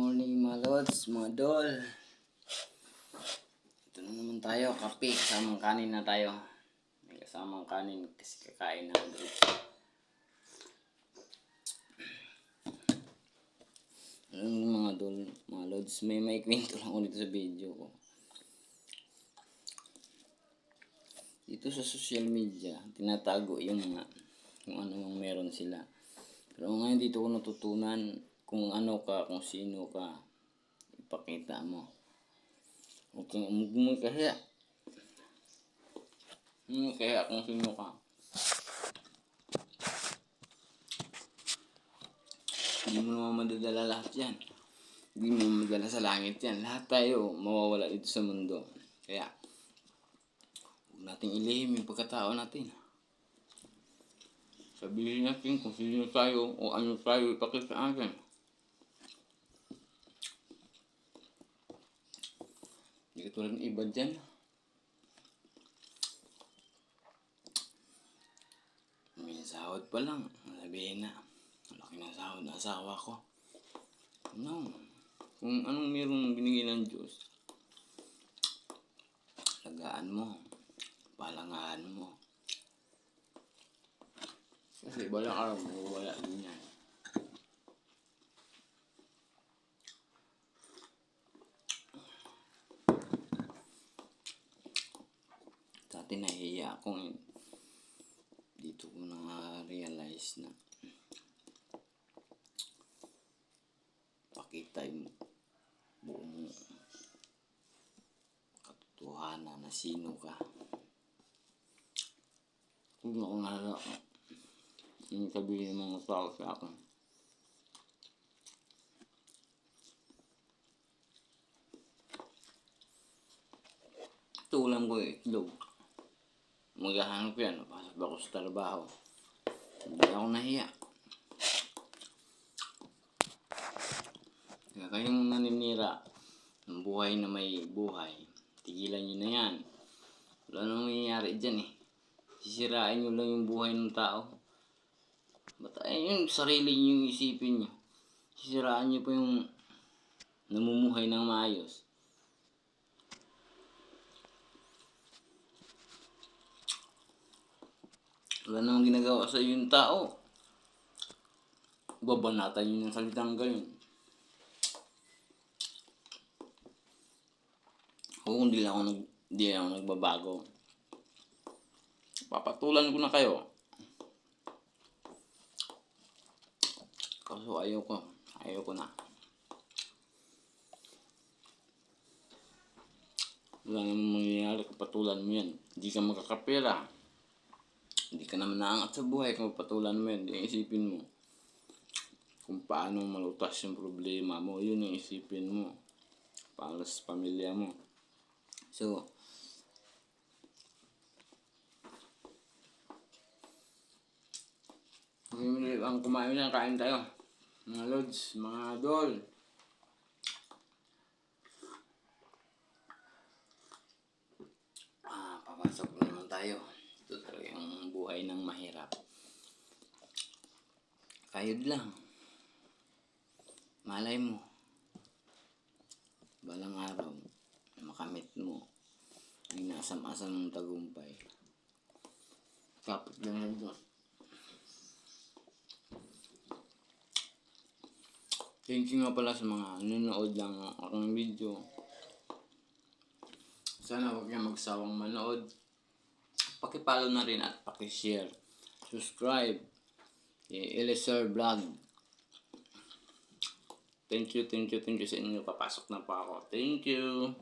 Morning mga lods, mga dol. Ito na naman tayo, kape, kasamang kanin na tayo. May kasamang kanin kasi kakain na bro. Mga dol, mga lods, may kwento lang ako dito sa video ko. Dito sa social media, tinatago yung mga kung ano yung meron sila. Pero ngayon dito ko natutunan kung ano ka, kung sino ka, ipakita mo. Huwag kang kaya. Kaya kung sino ka. Hindi mo naman madadala lahat yan. Hindi mo madala sa langit yan. Lahat tayo mawawala dito sa mundo. Kaya, huwag nating ilihim yung pagkatao natin. Sabihin natin kung sino tayo o ano tayo ipakita natin. Hindi ka tulad ng iba dyan. May sahod pa lang. Sabihin na, malaki na sahod na asawa ko. No. Kung anong mayroong binigay ng Diyos, lagaan mo. Palangaan mo. Kasi balang araw mo wala din yan. Dati nahihiya ako ngayon. Dito ko na-realize na pakita yung buong katotohanan na sino ka. Huwag na akong nalala yung sabihin ng mga tao sa akin. Ito ulam ko itlog. Maghahanap yan. Pasok ako sa trabaho. Hindi ako nahiya. Kaya kayong naninira ng buhay na may buhay, tigilan nyo na yan. Wala nang nangyayari dyan eh. Sisirain nyo lang yung buhay ng tao. Ba't yung sarili nyo yung isipin nyo? Sisiraan nyo pa yung namumuhay ng maayos. Wala namang ginagawa sa yung tao. Babanatan nyo ng salitang gayon. Kung hindi ako nagbabago, papatulan ko na kayo. Kaso ayoko na. Wala namang mangyayari kung patulan mo yan. Hindi ka magkakapera. Hindi ka naman naangat sa buhay kung patulan mo yan. Hindi isipin mo kung paano malutas yung problema mo. Yun yung isipin mo para sa pamilya mo. So, ang kumain na, kain tayo. Mga lods, mga dol. Papasok na naman tayo. Ito talaga yung buhay ng mahirap. Kayod lang. Malay mo. Balang araw, makamit mo. Yung nasam-asam ng tagumpay. Kapit lang ng Diyos. Thank you nga pala sa mga nanonood ng aking video. Sana huwag niya magsawang manood. Pakipollow na rin at pakishare. Subscribe. Eliezer Vlog. Thank you sa inyo. Papasok na pa ako. Thank you.